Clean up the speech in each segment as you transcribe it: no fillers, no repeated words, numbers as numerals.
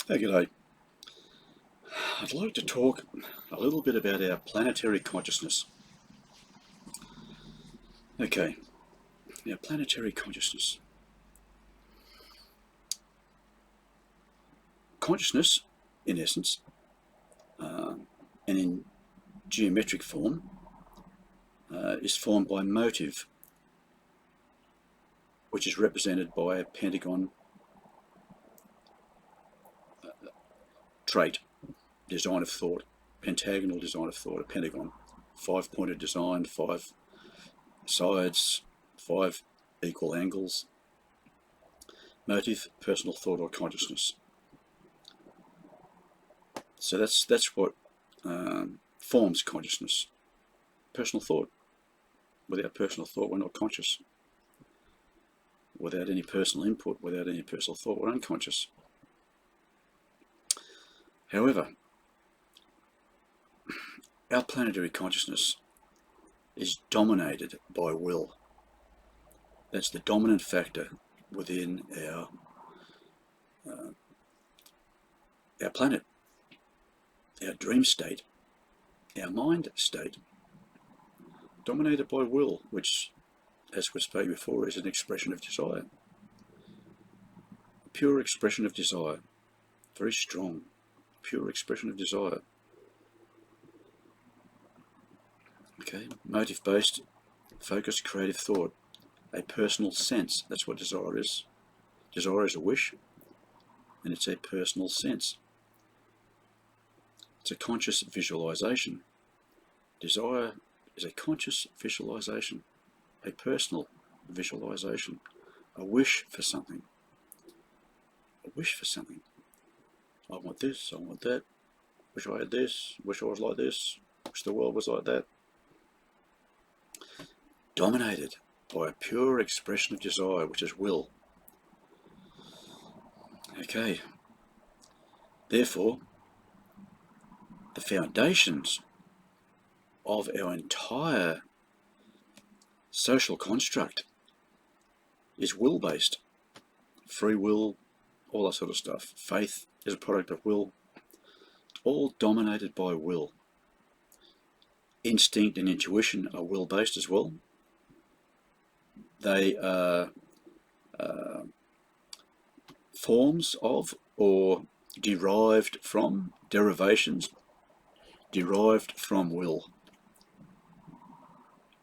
Hey, g'day. I'd like to talk a little bit about our planetary consciousness. Okay, our planetary consciousness. Consciousness, in essence, and in geometric form, is formed by motive, which is represented by a pentagon trait, design of thought, pentagonal design of thought, a pentagon, 5-pointed design, 5 sides, 5 equal angles. Motive, personal thought or consciousness. So that's what forms consciousness. Personal thought. Without personal thought, we're not conscious. Without any personal input, without any personal thought, we're unconscious. However, our planetary consciousness is dominated by will. That's the dominant factor within our planet, our dream state, our mind state, dominated by will, which, as we spoke before, is an expression of desire. A pure expression of desire, very strong, pure expression of desire. Okay, motive-based, focused, creative thought, a personal sense. That's what desire is. Desire is a wish, and it's a personal sense. It's a conscious visualization. Desire is a conscious visualization, a personal visualization, a wish for something. A wish for something. I want this, I want that, wish I had this, wish I was like this, wish the world was like that. Dominated by a pure expression of desire, which is will. Okay. Therefore, the foundations of our entire social construct is will-based. Free will, all that sort of stuff. Faith is a product of will. All dominated by will. Instinct and intuition are will-based as well. They are forms of or derived from, derivations derived from will.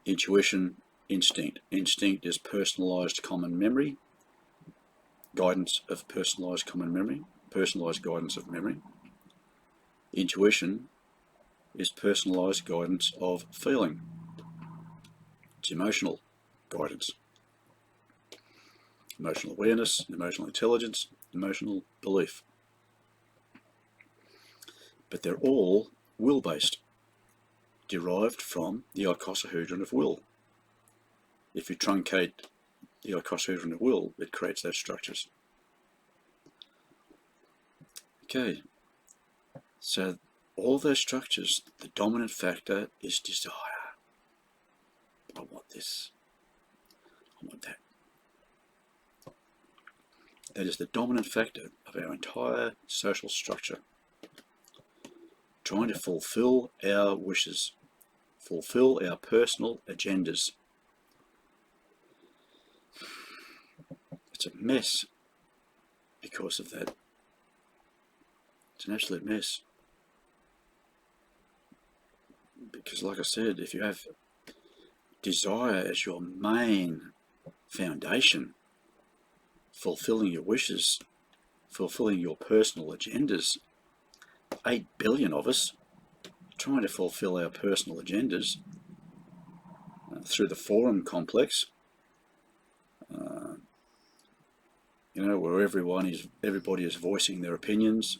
Intuition, instinct. Instinct is personalized common memory, guidance of personalized common memory, personalized guidance of memory. Intuition is personalized guidance of feeling. It's emotional guidance. Emotional awareness, emotional intelligence, emotional belief. But they're all will-based, derived from the icosahedron of will. If you truncate the icosahedron of will, it creates those structures. Okay, so all those structures, the dominant factor is desire. I want this, I want that. That is the dominant factor of our entire social structure. Trying to fulfill our wishes, fulfill our personal agendas. It's a mess because of that. It's an absolute mess. Because like I said, if you have desire as your main foundation, fulfilling your wishes, fulfilling your personal agendas, 8 billion of us trying to fulfill our personal agendas through the forum complex, where everybody is voicing their opinions,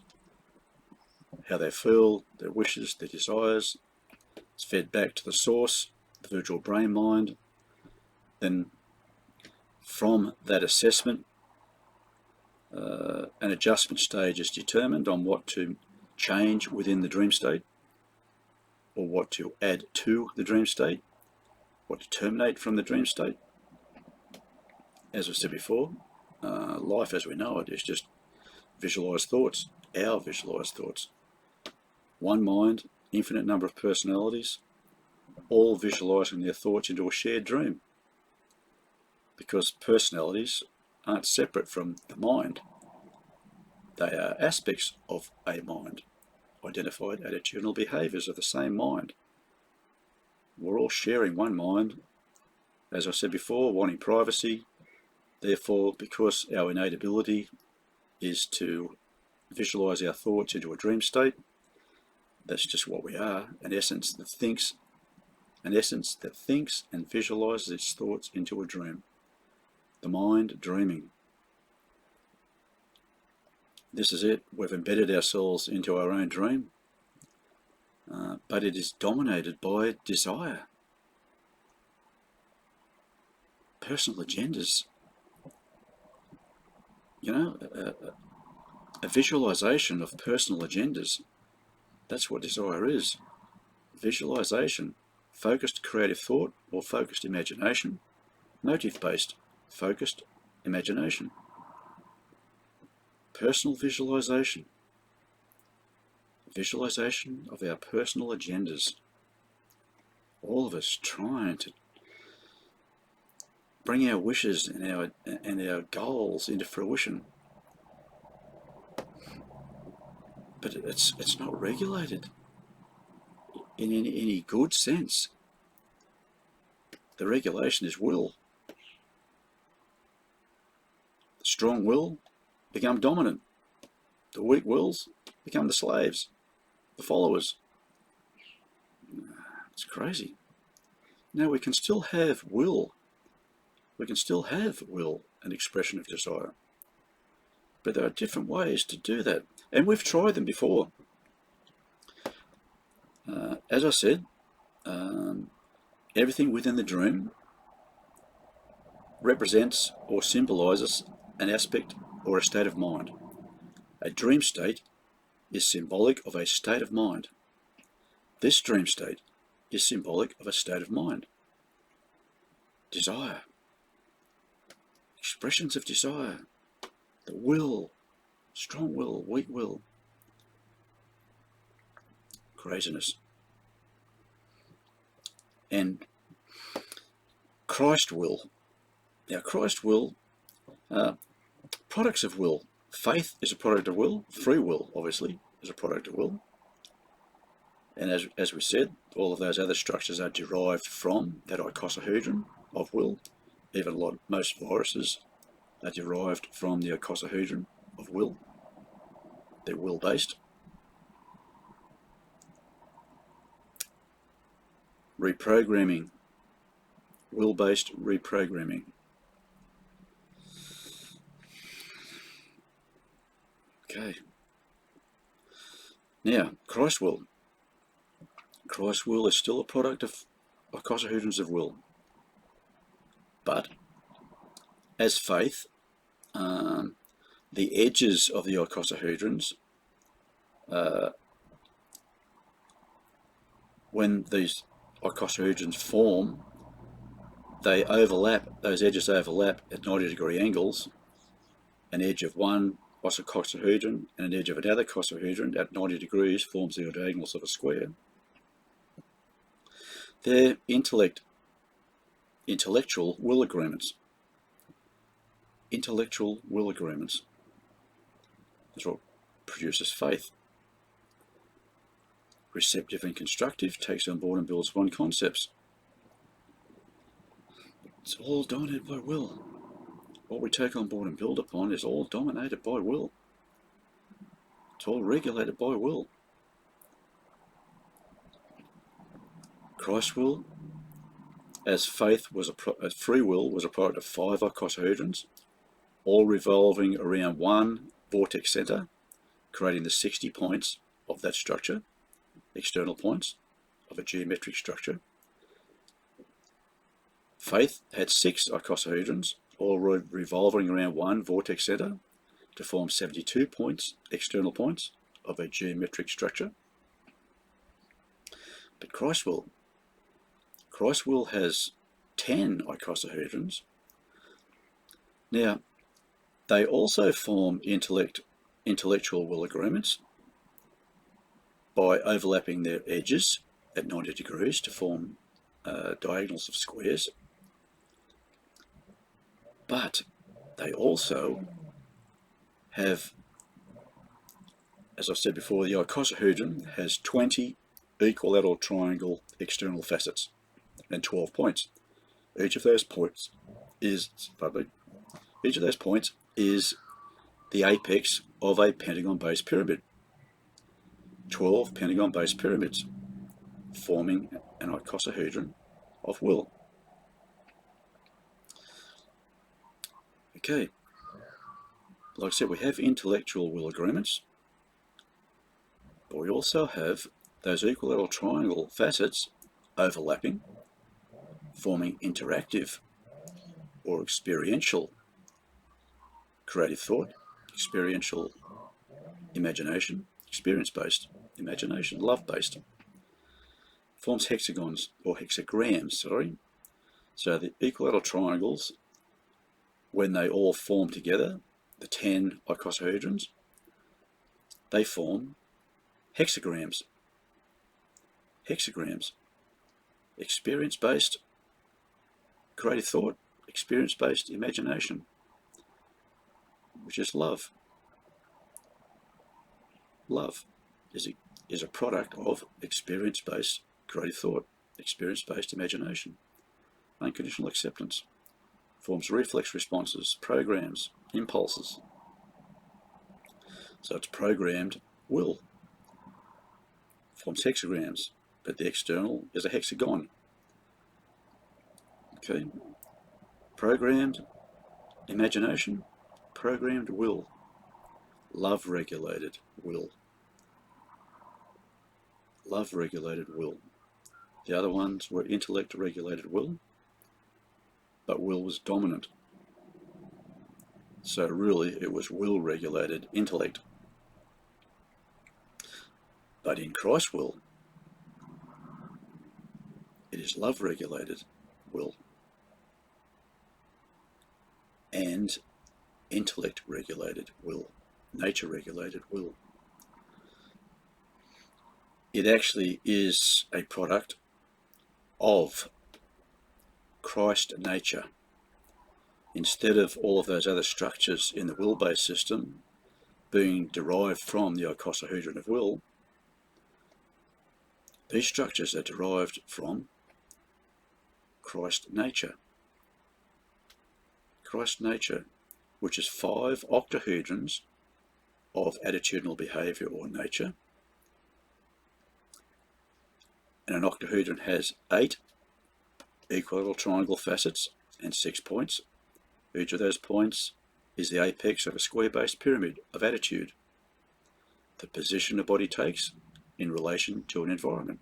how they feel, their wishes, their desires. It's fed back to the source, the virtual brain mind. Then from that assessment, an adjustment stage is determined on what to change within the dream state, or what to add to the dream state, what to terminate from the dream state. As I said before, life as we know it is just visualized thoughts, our visualized thoughts. One mind, infinite number of personalities, all visualizing their thoughts into a shared dream. Because personalities aren't separate from the mind. They are aspects of a mind, identified attitudinal behaviours of the same mind. We're all sharing one mind, as I said before, wanting privacy. Therefore, because our innate ability is to visualize our thoughts into a dream state, that's just what we are, an essence that thinks and visualizes its thoughts into a dream. The mind dreaming. This is it. We've embedded ourselves into our own dream, but it is dominated by desire. Personal agendas. A visualization of personal agendas. That's what desire is. Visualization, focused creative thought or focused imagination, motive-based, focused imagination. Personal visualization. Visualization of our personal agendas. All of us trying to bring our wishes and our goals into fruition. But it's not regulated in any good sense. The regulation is will. The strong will become dominant. The weak wills become the slaves, the followers. It's crazy. Now we can still have will. We can still have will and expression of desire. But there are different ways to do that. And we've tried them before. As I said, everything within the dream represents or symbolizes an aspect or a state of mind. A dream state is symbolic of a state of mind. This dream state is symbolic of a state of mind. Desire. Expressions of desire. The will. Strong will, weak will. Craziness. And Christ will. Now, Christ will, products of will. Faith is a product of will. Free will, obviously, is a product of will. And as we said, all of those other structures are derived from that icosahedron of will. Even most viruses are derived from the icosahedron of will. They're will-based. Reprogramming. Will-based reprogramming. Okay. Now, Christ will. Christ will is still a product of icosahedrons of will. But as faith, the edges of the icosahedrons, when these icosahedrons form, they overlap, those edges overlap at 90-degree angles. An edge of one icosahedron and an edge of another icosahedron at 90 degrees forms the diagonals of a square. They're intellectual will agreements. Intellectual will agreements. That's what produces faith. Receptive and constructive takes on board and builds one concepts. It's all dominated by will. What we take on board and build upon is all dominated by will. It's all regulated by will. Christ will, as faith was as free will was a product of 5 icosahedrons, all revolving around one vortex center, creating the 60 points of that structure, external points of a geometric structure. Faith had 6 icosahedrons, all revolving around one vortex center to form 72 points, external points of a geometric structure. But Christ will has 10 icosahedrons. Now, they also form intellect intellectual will agreements by overlapping their edges at 90 degrees to form diagonals of squares, but they also have, as I said before, the icosahedron has 20 equilateral triangle external facets and 12 points. Each of those points is, the apex of a pentagon-based pyramid. 12 pentagon-based pyramids forming an icosahedron of will. Okay, like I said, we have intellectual will agreements, but we also have those equilateral triangle facets overlapping, forming interactive or experiential creative thought, experiential imagination, experience-based imagination, love-based. Forms hexagons, or hexagrams, sorry. So the equilateral triangles, when they all form together, the 10 icosahedrons, they form hexagrams. Hexagrams. Experience-based creative thought, experience-based imagination, which is love. Love is a product of experience-based creative thought, experience-based imagination. Unconditional acceptance forms reflex responses, programs, impulses. So it's programmed will. Forms hexagrams, but the external is a hexagon. Okay. Programmed imagination, programmed will. Love-regulated will. Love-regulated will. The other ones were intellect-regulated will, but will was dominant. So really it was will-regulated intellect. But in Christ's will, it is love-regulated will and intellect-regulated will, nature-regulated will. It actually is a product of Christ nature. Instead of all of those other structures in the will-based system being derived from the icosahedron of will, these structures are derived from Christ nature. Christ nature, which is 5 octahedrons of attitudinal behavior or nature. And an octahedron has 8 equilateral triangle facets and 6 points. Each of those points is the apex of a square-based pyramid of attitude, the position a body takes in relation to an environment.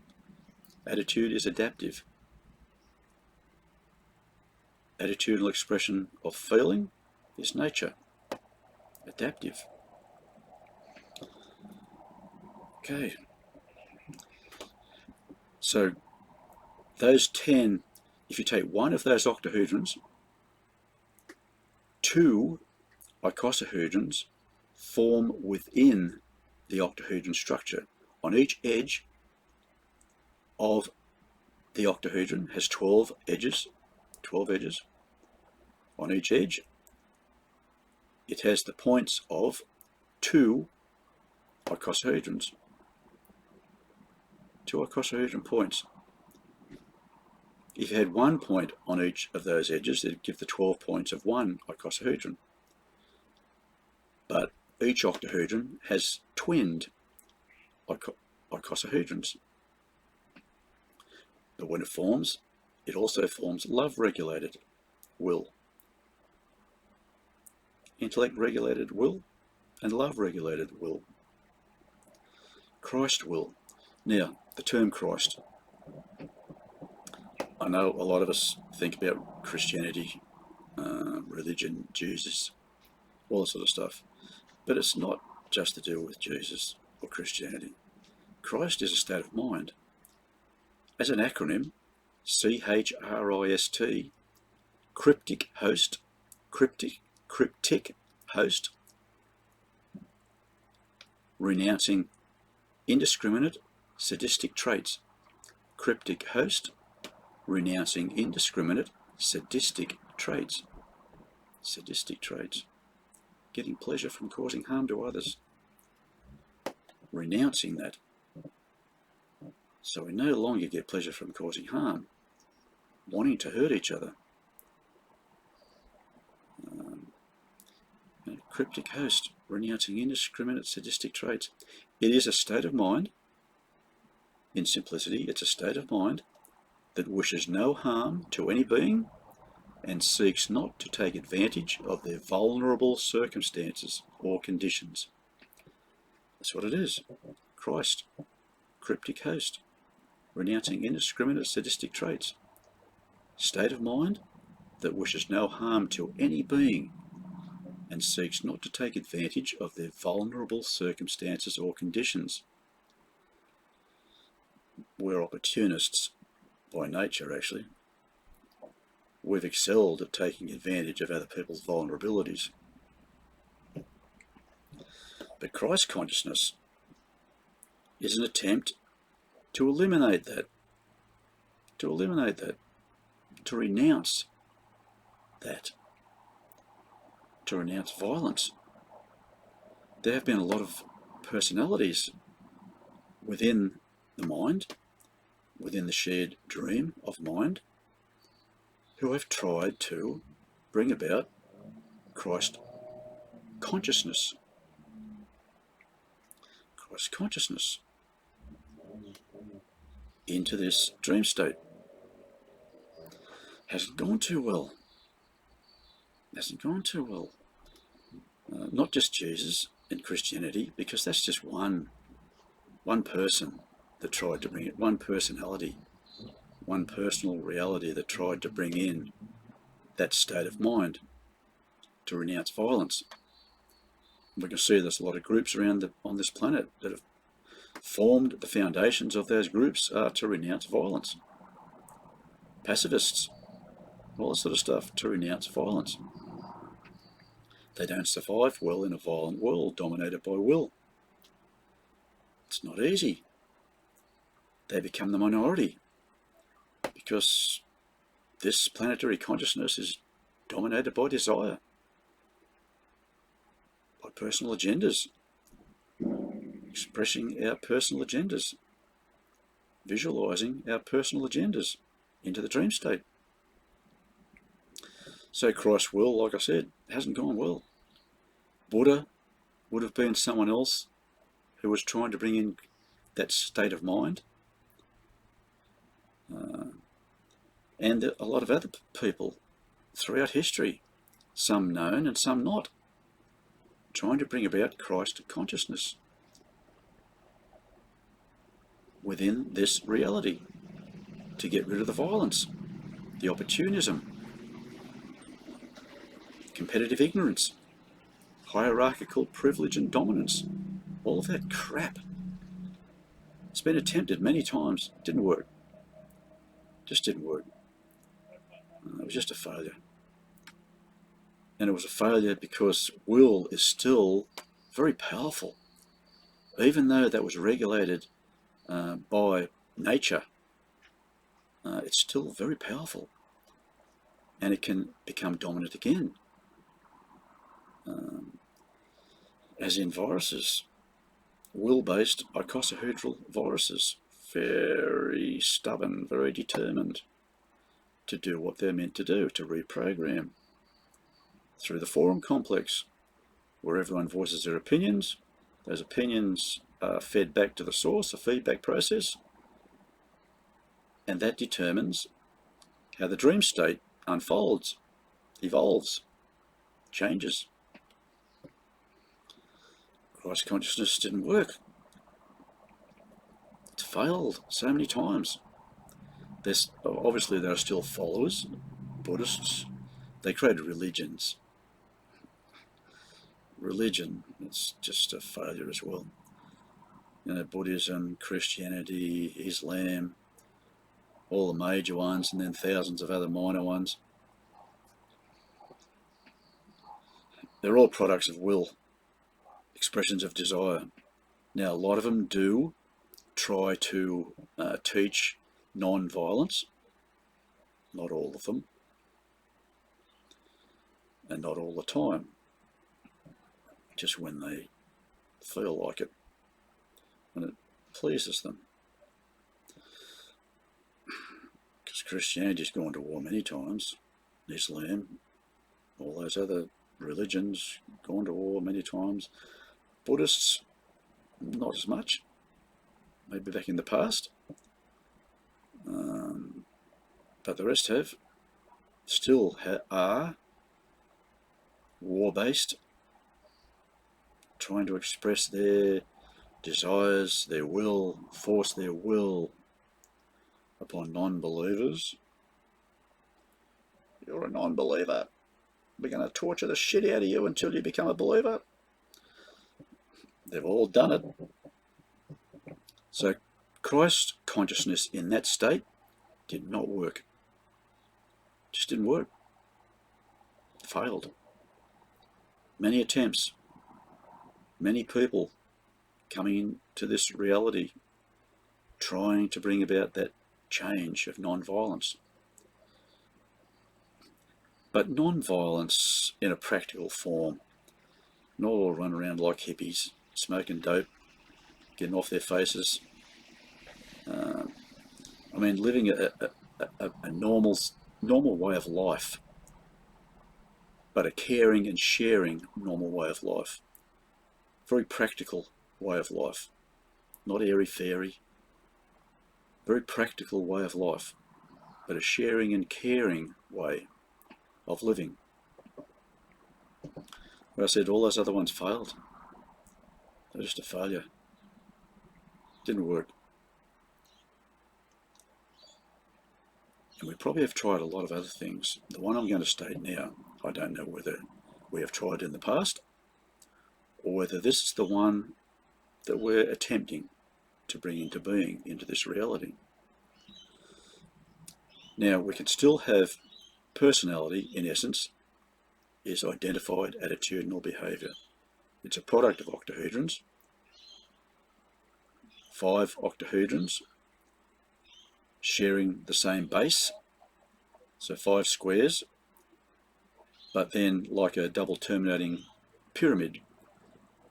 Attitude is adaptive. Attitudinal expression of feeling is nature, adaptive. Okay. So those 10, if you take one of those octahedrons, 2 icosahedrons form within the octahedron structure. On each edge of the octahedron has 12 edges. On each edge, it has the points of 2 icosahedrons. 2 icosahedron points. If you had 1 point on each of those edges, it'd give the 12 points of 1 icosahedron. But each octahedron has twinned icosahedrons. But when it also forms love-regulated will. Intellect-regulated will and love-regulated will. Christ will. Now, the term Christ. I know a lot of us think about Christianity, religion, Jesus, all that sort of stuff. But it's not just to do with Jesus or Christianity. Christ is a state of mind. As an acronym, CHRIST, cryptic host, renouncing indiscriminate sadistic traits. Cryptic host, renouncing indiscriminate sadistic traits. Sadistic traits. Getting pleasure from causing harm to others. Renouncing that. So we no longer get pleasure from causing harm, wanting to hurt each other. Cryptic host, renouncing indiscriminate sadistic traits. It is a state of mind. In simplicity, it's a state of mind that wishes no harm to any being and seeks not to take advantage of their vulnerable circumstances or conditions. That's what it is. Christ, cryptic host, renouncing indiscriminate sadistic traits. State of mind that wishes no harm to any being and seeks not to take advantage of their vulnerable circumstances or conditions. We're opportunists by nature, actually. We've excelled at taking advantage of other people's vulnerabilities. But Christ consciousness is an attempt to eliminate that, to renounce that, to renounce violence. There have been a lot of personalities within the mind, within the shared dream of mind, who have tried to bring about Christ consciousness. Christ consciousness into this dream state. Hasn't gone too well. Hasn't gone too well. Not just Jesus and Christianity, because that's just one person that tried to bring it, one personality, one personal reality that tried to bring in that state of mind to renounce violence. We can see there's a lot of groups around on this planet that have formed. The foundations of those groups are to renounce violence. Pacifists, all that sort of stuff, to renounce violence. They don't survive well in a violent world dominated by will. It's not easy. They become the minority because this planetary consciousness is dominated by desire, by personal agendas, expressing our personal agendas, visualizing our personal agendas into the dream state. So Christ's will, like I said, hasn't gone well. Buddha would have been someone else who was trying to bring in that state of mind. And a lot of other people throughout history, some known and some not, trying to bring about Christ consciousness within this reality to get rid of the violence, the opportunism, competitive ignorance, hierarchical privilege and dominance, all of that crap. It's been attempted many times, didn't work. Just didn't work. It was just a failure. And it was a failure because will is still very powerful. Even though that was regulated by nature, it's still very powerful. And it can become dominant again. As in viruses, will-based icosahedral viruses, very stubborn, very determined to do what they're meant to do, to reprogram. Through the forum complex, where everyone voices their opinions, those opinions are fed back to the source, a feedback process, and that determines how the dream state unfolds, evolves, changes. Christ consciousness didn't work. It's failed so many times. Obviously there are still followers, Buddhists. They created religions. Religion, it's just a failure as well. You know, Buddhism, Christianity, Islam, all the major ones, and then thousands of other minor ones. They're all products of will, expressions of desire. Now, a lot of them do try to teach non-violence. Not all of them, and not all the time. Just when they feel like it, when it pleases them. Because Christianity's gone to war many times. Islam, all those other religions, gone to war many times. Buddhists, not as much. Maybe back in the past. But the rest have. Still are war-based, trying to express their desires, their will, force their will upon non-believers. You're a non-believer. We're going to torture the shit out of you until you become a believer. They've all done it. So Christ consciousness in that state did not work. Just didn't work. Failed. Many attempts. Many people coming into this reality, trying to bring about that change of non-violence. But non-violence in a practical form, not all run around like hippies, smoking dope, getting off their faces. I mean, living a normal way of life, but a caring and sharing normal way of life. Very practical way of life, not airy-fairy. Very practical way of life, but a sharing and caring way of living. Where I said all those other ones failed. They're just a failure. Didn't work. And we probably have tried a lot of other things. The one I'm going to state now, I don't know whether we have tried in the past or whether this is the one that we're attempting to bring into being, into this reality. Now, we can still have personality, in essence, is identified attitudinal behaviour. It's a product of octahedrons, 5 octahedrons sharing the same base, so 5 squares, but then like a double terminating pyramid,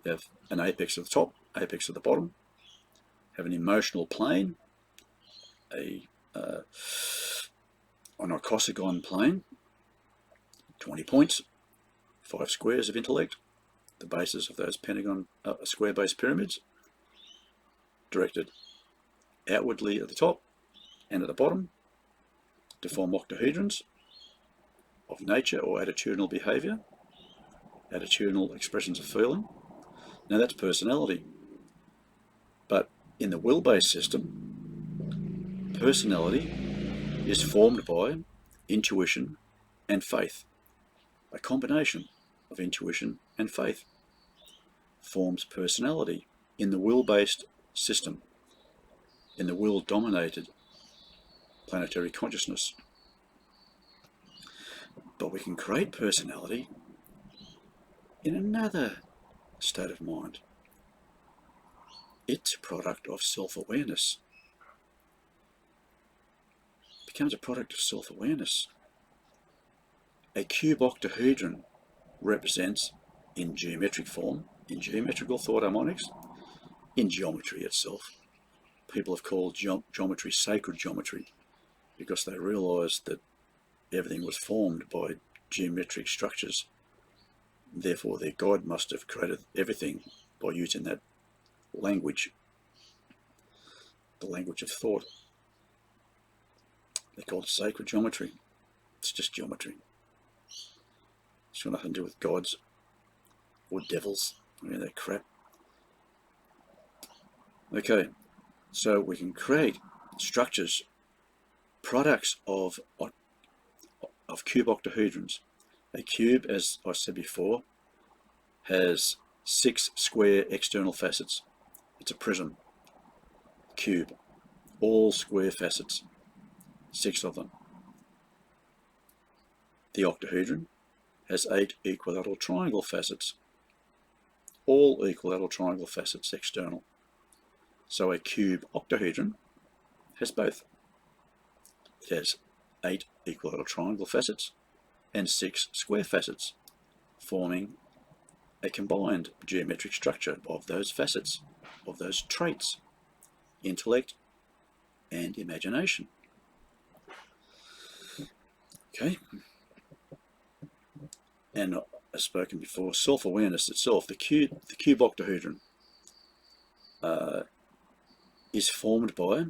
you have an apex at the top, apex at the bottom, have an emotional plane, an icosagon plane, 20 points, 5 squares of intellect, the bases of those pentagon square base pyramids, directed outwardly at the top and at the bottom to form octahedrons of nature or attitudinal behaviour, attitudinal expressions of feeling. Now that's personality. But in the will-based system, personality is formed by intuition and faith. A combination of intuition and faith forms personality in the will-based system, in the will-dominated planetary consciousness. But we can create personality in another state of mind. It's a product of self-awareness. It becomes a product of self-awareness. A cube octahedron represents, in geometric form, in geometrical thought harmonics, in geometry itself. People have called geometry sacred geometry because they realised that everything was formed by geometric structures. Therefore, their God must have created everything by using that language, the language of thought. They called it sacred geometry. It's just geometry. It's got nothing to do with gods or devils, any of that crap. Okay, so we can create structures, products of cube octahedrons. A cube, as I said before, has 6 square external facets. It's a prism. Cube. All square facets. 6 of them. The octahedron has 8 equilateral triangle facets. All equilateral triangle facets external. So a cube octahedron has both. It has 8 equilateral triangle facets and 6 square facets, forming a combined geometric structure of those facets, of those traits, intellect and imagination. Okay? And as spoken before, self-awareness itself, the cube octahedron, is formed by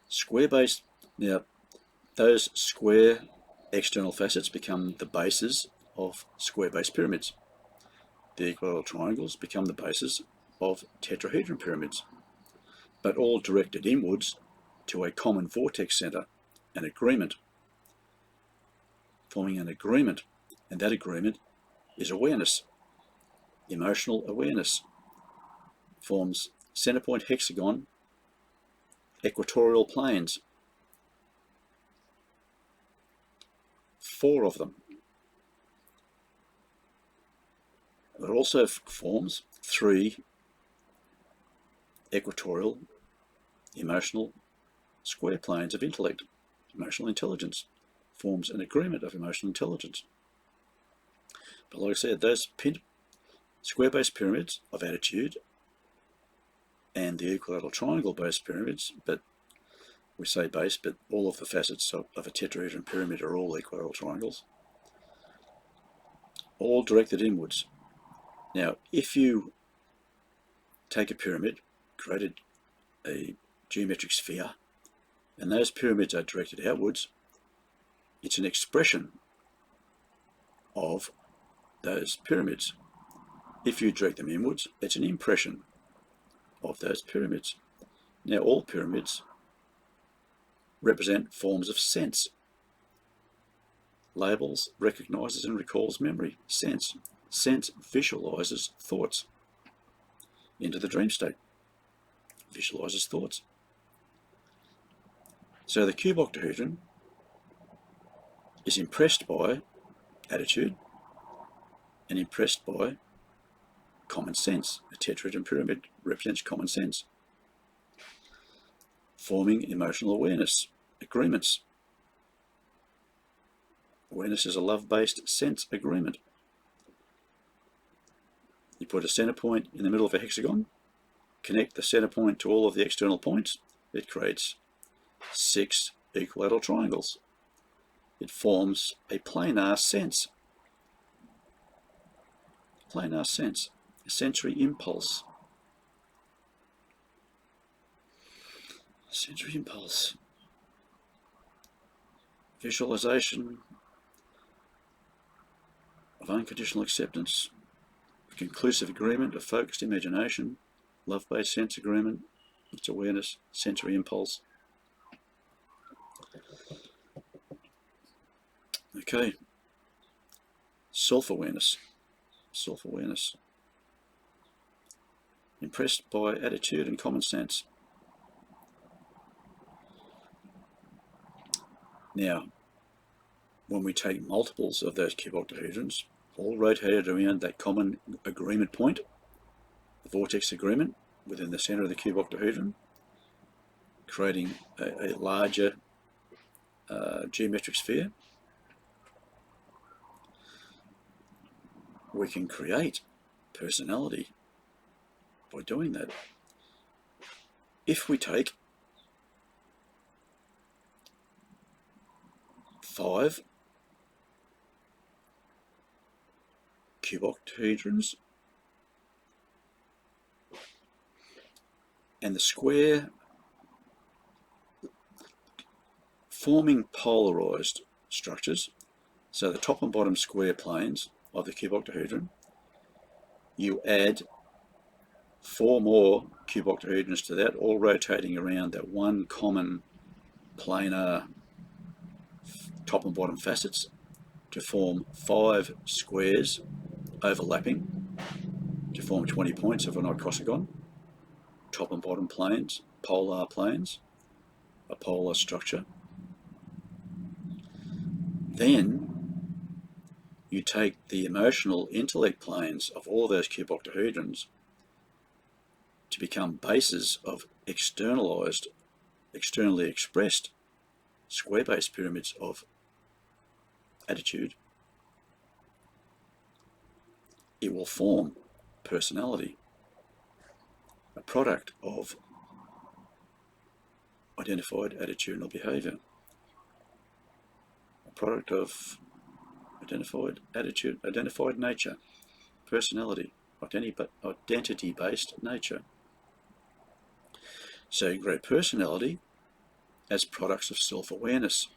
square-based. Now, those square external facets become the bases of square-based pyramids. The equilateral triangles become the bases of tetrahedron pyramids, but all directed inwards to a common vortex center, an agreement, forming an agreement, and that agreement is awareness. Emotional awareness forms center point hexagon equatorial planes, 4 of them. It also forms 3 equatorial emotional square planes of intellect. Emotional intelligence forms an agreement of emotional intelligence. But like I said, those square-based pyramids of attitude and the equilateral triangle-based pyramids, but we say base, but all of the facets of a tetrahedron pyramid are all equilateral triangles, all directed inwards. Now, if you take a pyramid, created a geometric sphere, and those pyramids are directed outwards, it's an expression of those pyramids. If you direct them inwards, it's an impression of those pyramids. Now, all pyramids represent forms of sense. Labels, recognizes and recalls memory. Sense. Sense visualizes thoughts into the dream state. Visualizes thoughts. So the cube octahedron is impressed by attitude and impressed by common sense. A tetrahedron pyramid represents common sense, forming emotional awareness, agreements. Awareness is a love-based sense agreement. You put a center point in the middle of a hexagon, connect the center point to all of the external points, it creates 6 equilateral triangles. It forms a planar sense. Planar sense, a sensory impulse. Sensory impulse. Visualization of unconditional acceptance, conclusive agreement of focused imagination, love-based sense agreement, its awareness, sensory impulse. Okay, self-awareness. Self-awareness. Impressed by attitude and common sense. Now, when we take multiples of those cube octahedrons, all rotated around that common agreement point, the vortex agreement within the center of the cube octahedron, creating a larger geometric sphere, we can create personality by doing that. If we take 5 cube octahedrons and the square forming polarized structures, so the top and bottom square planes of the cube octahedron, you add 4 more cube octahedrons to that, all rotating around that one common planar top and bottom facets to form 5 squares overlapping to form 20 points of an icosagon, top and bottom planes, polar planes, a polar structure. Then you take the emotional intellect planes of all those cube octahedrons to become bases of externalized, externally expressed square-based pyramids of attitude, it will form personality, a product of identified attitudinal behavior, a product of identified nature, personality, identity-based nature. So you grow personality as products of self-awareness,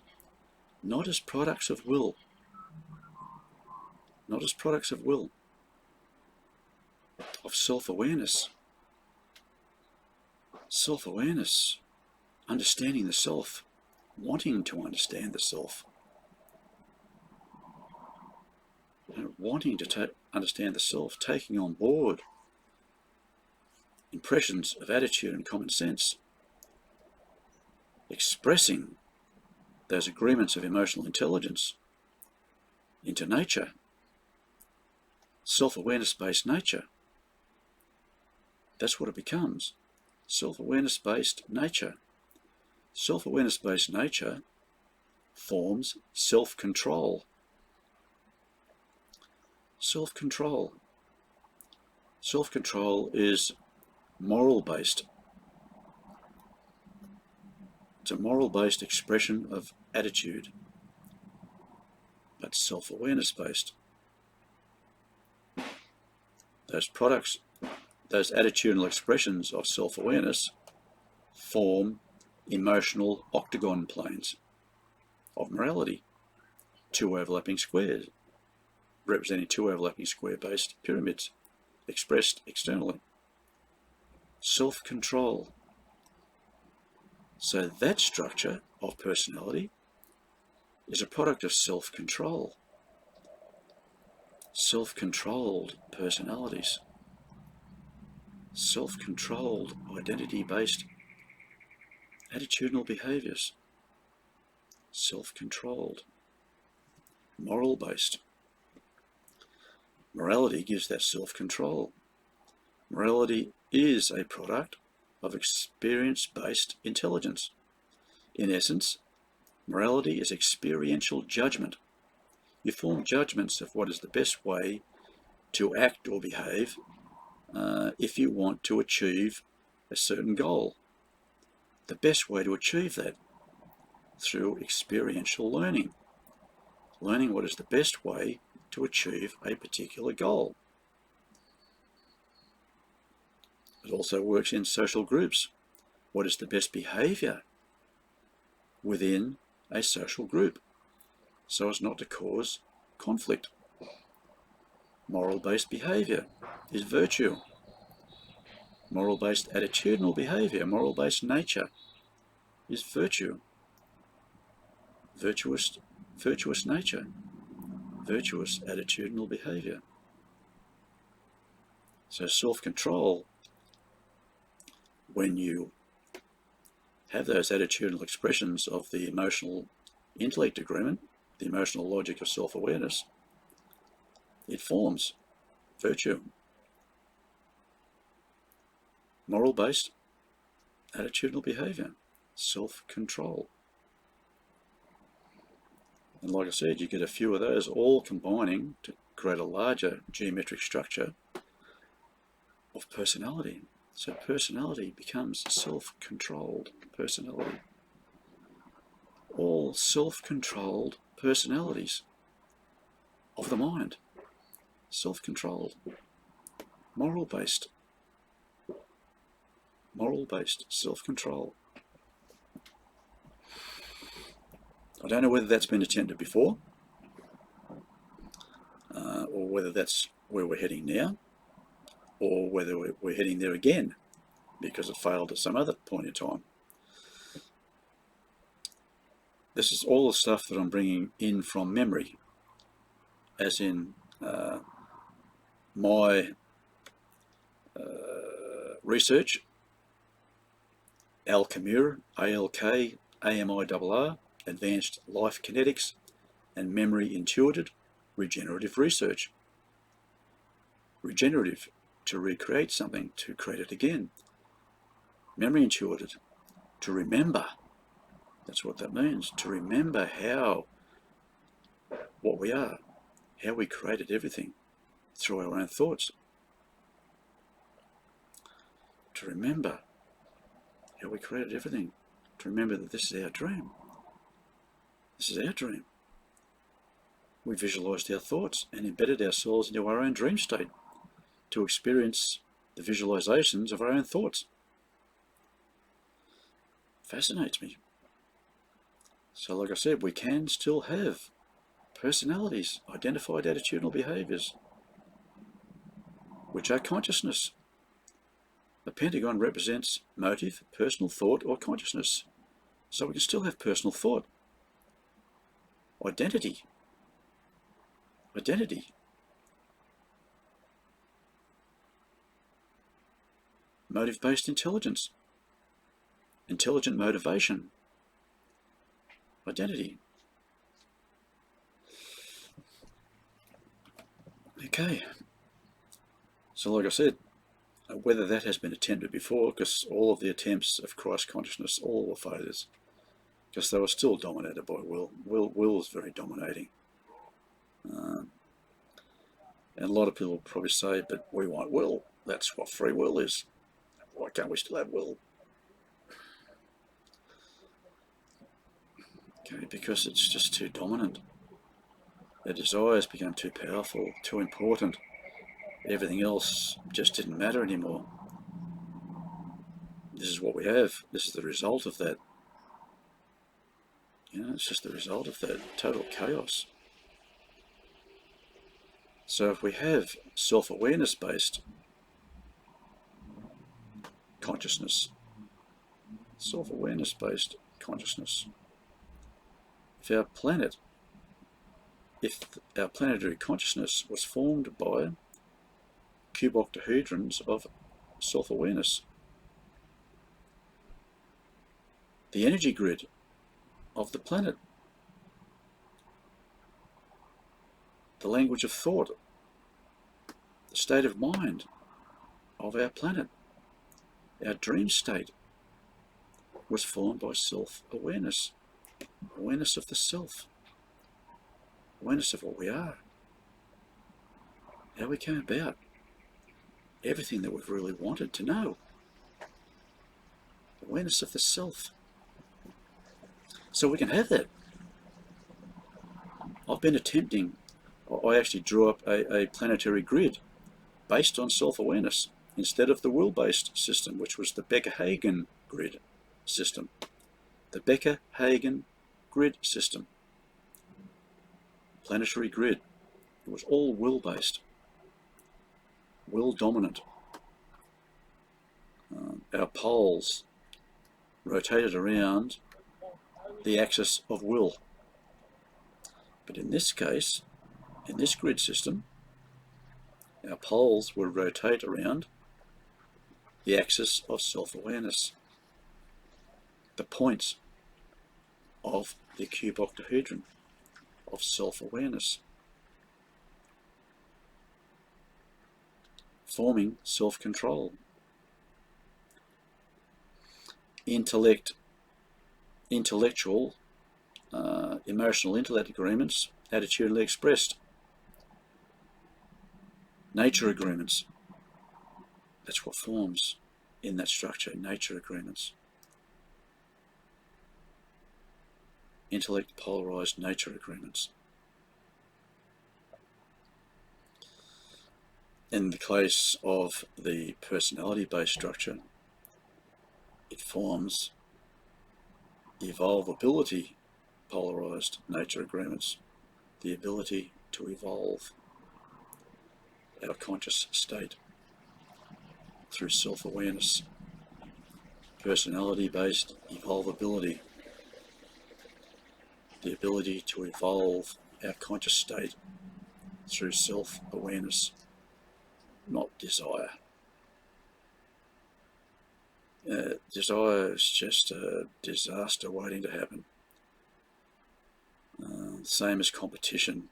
not as products of will, not as products of will, of self-awareness. Self-awareness, understanding the self, wanting to understand the self, wanting to understand the self, taking on board impressions of attitude and common sense, expressing those agreements of emotional intelligence into nature, self-awareness-based nature. That's what it becomes, self-awareness-based nature. Self-awareness-based nature forms self-control. Self-control. Self-control is moral-based. It's a moral-based expression of attitude, but self-awareness-based. Those products, those attitudinal expressions of self-awareness form emotional octagon planes of morality, two overlapping squares, representing two overlapping square-based pyramids expressed externally. Self-control. So that structure of personality is a product of self-control. Self-controlled personalities. Self-controlled identity-based attitudinal behaviors. Self-controlled. Moral-based. Morality gives that self-control. Morality is a product of experience-based intelligence. In essence, morality is experiential judgment. You form judgments of what is the best way to act or behave if you want to achieve a certain goal. The best way to achieve that through experiential learning. Learning what is the best way to achieve a particular goal. It also works in social groups. What is the best behavior within a social group so as not to cause conflict? Moral-based behavior is virtue. Moral-based attitudinal behavior, moral-based nature is virtue. Virtuous nature, virtuous attitudinal behavior. So self-control, when you have those attitudinal expressions of the emotional intellect agreement, the emotional logic of self-awareness, it forms virtue. Moral-based attitudinal behavior, self-control. And like I said, you get a few of those all combining to create a larger geometric structure of personality. So personality becomes self-controlled personality. All self-controlled personalities of the mind. Self-controlled. Moral-based. Moral-based self-control. I don't know whether that's been attempted before, or whether that's where we're heading now, or whether we're heading there again because it failed at some other point in time. This is all the stuff that I'm bringing in from memory, as in my research, Alchemira, ALKAMIRR, Advanced Life Kinetics and Memory Intuited Regenerative Research. Regenerative, to recreate something, to create it again. memory intuited, to remember. That's what that means, to remember what we are, how we created everything through our own thoughts. To remember how we created everything, to remember that this is our dream. This is our dream. We visualized our thoughts and embedded ourselves into our own dream state to experience the visualizations of our own thoughts. Fascinates me. So like I said, we can still have personalities, identified attitudinal behaviors, which are consciousness. The pentagon represents motive, personal thought, or consciousness. So we can still have personal thought. Identity. Motive-based intelligence. Intelligent motivation. Identity. Okay. So like I said, whether that has been attempted before, because all of the attempts of Christ consciousness, all were failures, because they were still dominated by will. Will is very dominating. And a lot of people probably say, but we want will. That's what free will is. Why can't we still have will? Okay, because it's just too dominant. Their desires become too powerful, too important. Everything else just didn't matter anymore. This is what we have. This is the result of that. You know, it's just the result of that total chaos. So if we have self-awareness based consciousness, self-awareness based consciousness, if our planetary consciousness was formed by cube octahedrons of self-awareness, the energy grid of the planet, the language of thought, the state of mind of our planet, our dream state, was formed by self-awareness, awareness of the self, awareness of what we are, how we came about, everything that we've really wanted to know, awareness of the self. So we can have that. I've been attempting, I actually drew up a planetary grid based on self-awareness instead of the will-based system, which was the Becker-Hagen grid system. The Becker-Hagen grid system. Planetary grid. It was all will-based. Will dominant. Our poles rotated around the axis of will. But in this case, in this grid system, our poles will rotate around the axis of self-awareness, the points of the cube octahedron of self-awareness, forming self-control. Intellectual, emotional intellect agreements, attitudinally expressed. Nature agreements. That's what forms in that structure, nature agreements. Intellect polarized nature agreements. In the case of the personality-based structure, it forms evolvability polarized nature agreements, the ability to evolve our conscious state through self-awareness. Personality-based evolvability, the ability to evolve our conscious state through self-awareness, not desire. Desire is just a disaster waiting to happen. Same as competition,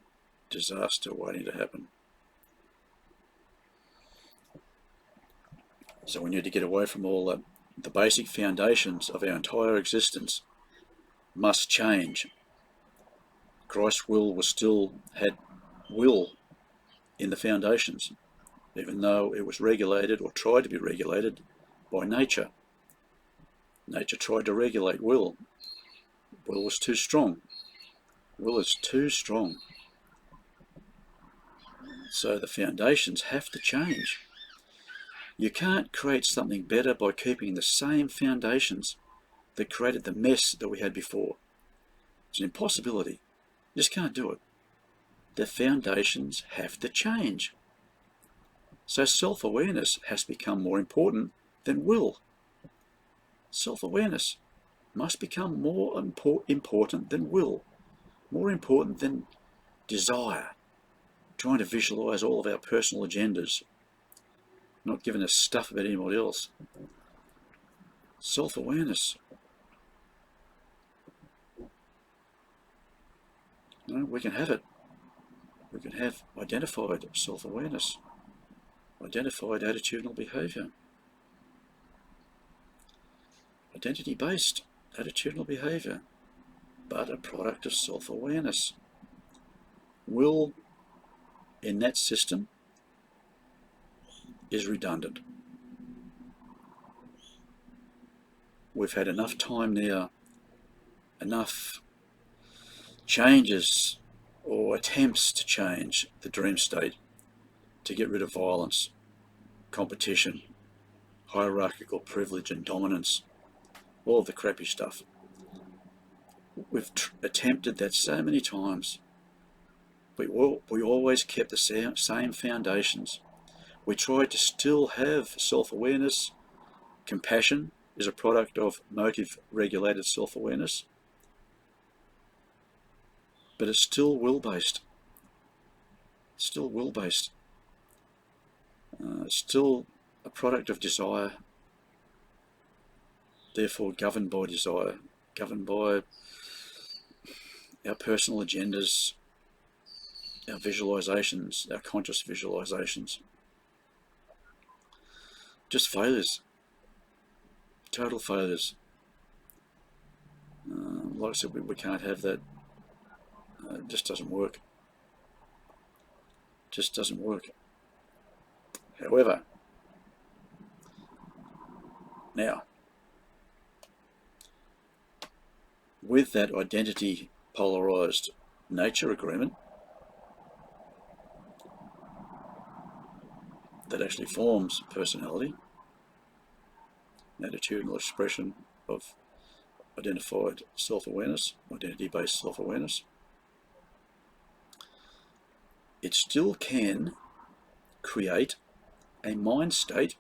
disaster waiting to happen. So we need to get away from all that the basic foundations of our entire existence must change. Christ's will had will in the foundations, even though it was regulated or tried to be regulated by nature. Nature tried to regulate will. Will was too strong. Will is too strong. So the foundations have to change. You can't create something better by keeping the same foundations that created the mess that we had before. It's an impossibility. You just can't do it. The foundations have to change. So self-awareness has become more important than will. Self-awareness must become more important than will, more important than desire, trying to visualize all of our personal agendas, not giving a stuff about anybody else. Self-awareness. No, we can have it. We can have identified self-awareness, identified attitudinal behavior, identity-based attitudinal behavior, but a product of self-awareness. Will in that system is redundant. We've had enough time now, enough changes or attempts to change the dream state, to get rid of violence, competition, hierarchical privilege and dominance, all of the crappy stuff. We've attempted that so many times. We always kept the same foundations. We tried to still have self-awareness. Compassion is a product of motive-regulated self-awareness, but it's still will-based. Still will-based. Still a product of desire, therefore governed by desire, governed by our personal agendas, our visualizations, our conscious visualizations. Just failures. Total failures. Like I said, we can't have that. It just doesn't work. Just doesn't work. However, now, with that identity polarized nature agreement that actually forms personality, an attitudinal expression of identified self-awareness, identity-based self-awareness, it still can create a mind state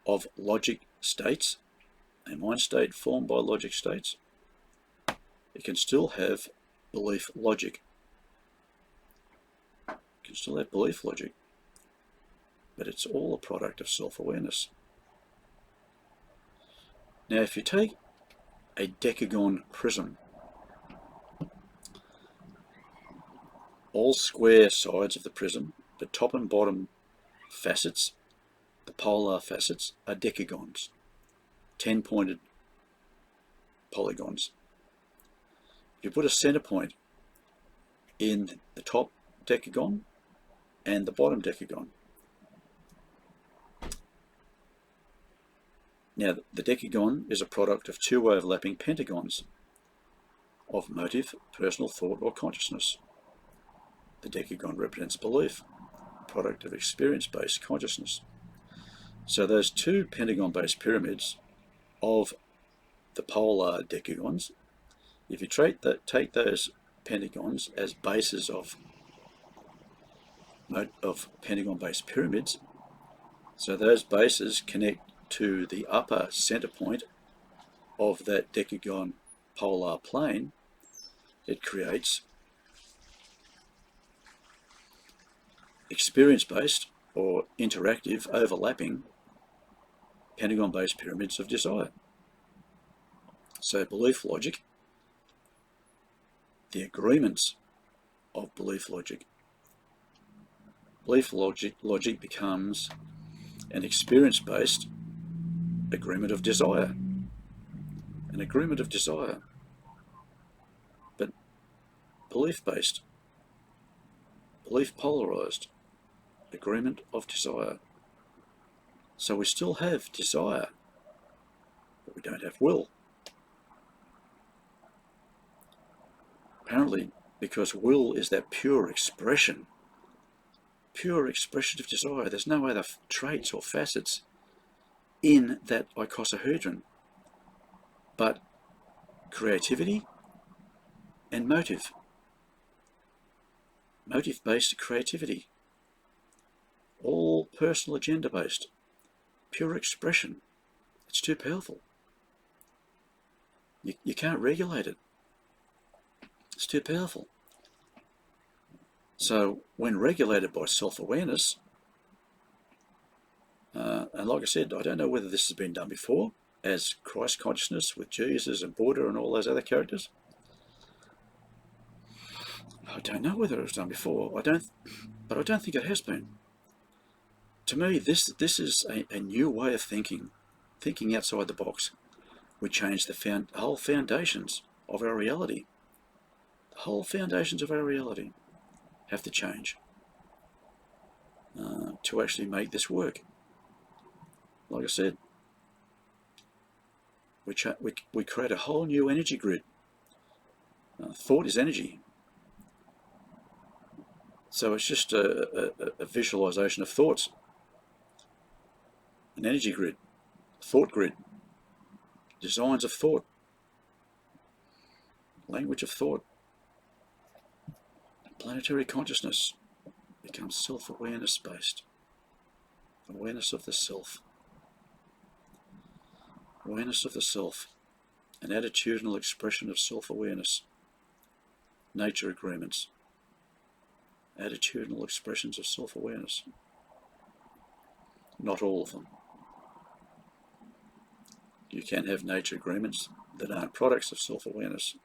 of logic states, a mind state formed by logic states. It can still have belief logic. It can still have belief logic, but it's all a product of self-awareness. Now, if you take a decagon prism, all square sides of the prism, the top and bottom facets, the polar facets, are decagons, 10-pointed polygons. If you put a center point in the top decagon and the bottom decagon, now the decagon is a product of two overlapping pentagons of motive, personal thought, or consciousness. The decagon represents belief, product of experience-based consciousness. So those two pentagon-based pyramids of the polar decagons, if you take those pentagons as bases of pentagon-based pyramids, so those bases connect to the upper center point of that decagon polar plane, it creates experience-based or interactive overlapping pentagon-based pyramids of desire. So belief logic, the agreements of belief logic. Belief logic becomes an experience-based agreement of desire. An agreement of desire, but belief-based, belief-polarized, agreement of desire. So we still have desire, but we don't have will. Apparently, because will is that pure expression of desire. There's no other traits or facets in that icosahedron but creativity and motive. Motive-based creativity. All personal agenda-based. Pure expression. It's too powerful. You can't regulate it. It's too powerful. So when regulated by self-awareness, and like I said, I don't know whether this has been done before, as Christ consciousness with Jesus and Buddha and all those other characters. I don't know whether it was done before. But I don't think it has been. To me, this is a new way of thinking outside the box. We change the whole foundations of our reality. The whole foundations of our reality have to change to actually make this work. Like I said, we create a whole new energy grid. Thought is energy. So it's just a visualization of thoughts. An energy grid, thought grid, designs of thought, language of thought. Planetary consciousness becomes self-awareness based. Awareness of the self. Awareness of the self. An attitudinal expression of self-awareness. Nature agreements. Attitudinal expressions of self-awareness. Not all of them. You can have nature agreements that aren't products of self-awareness.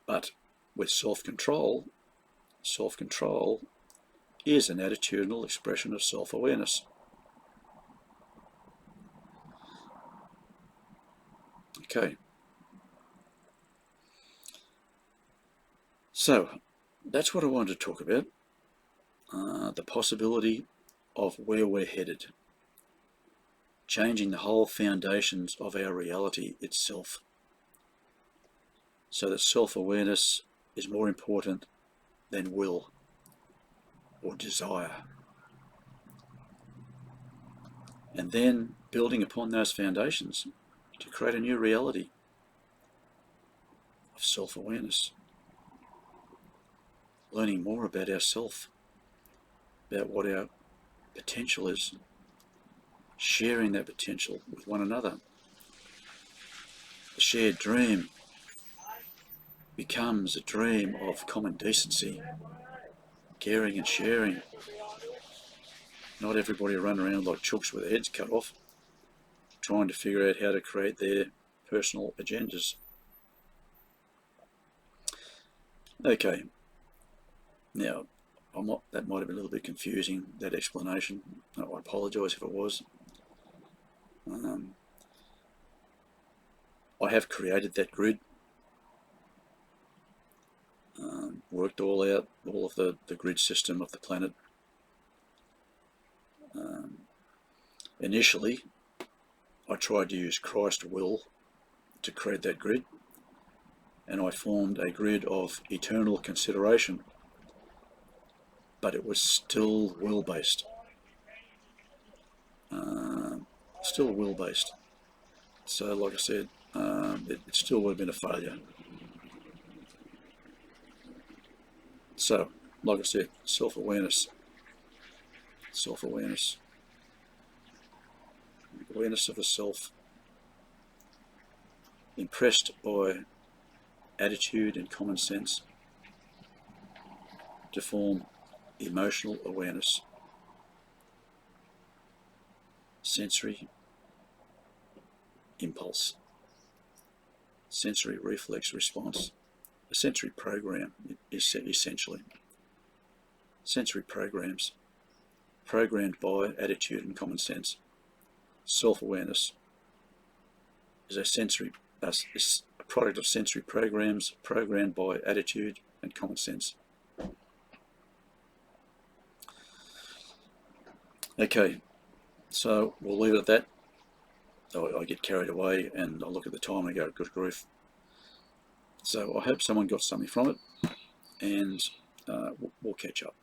But with self-control is an attitudinal expression of self-awareness. Okay. So, that's what I wanted to talk about. The possibility of where we're headed. Changing the whole foundations of our reality itself. So that self-awareness is more important than will or desire. And then building upon those foundations to create a new reality of self-awareness. Learning more about ourselves, about what our potential is, sharing that potential with one another. The shared dream becomes a dream of common decency, caring and sharing. Not everybody run around like chooks with their heads cut off, trying to figure out how to create their personal agendas. Okay, now that might have been a little bit confusing, that explanation. I apologise if it was. I have created that grid, worked all out, all of the grid system of the planet. Initially, I tried to use Christ will to create that grid, and I formed a grid of eternal consideration, but it was still will-based. Still will-based. So, like I said, it still would have been a failure. So, like I said, self-awareness, awareness of the self, impressed by attitude and common sense, to form emotional awareness, sensory impulse, sensory reflex response, a sensory program is essentially. Sensory programs programmed by attitude and common sense. Self-awareness is is a product of sensory programs programmed by attitude and common sense. Okay, so we'll leave it at that. I get carried away and I look at the time and go, good grief. So I hope someone got something from it, and we'll catch up.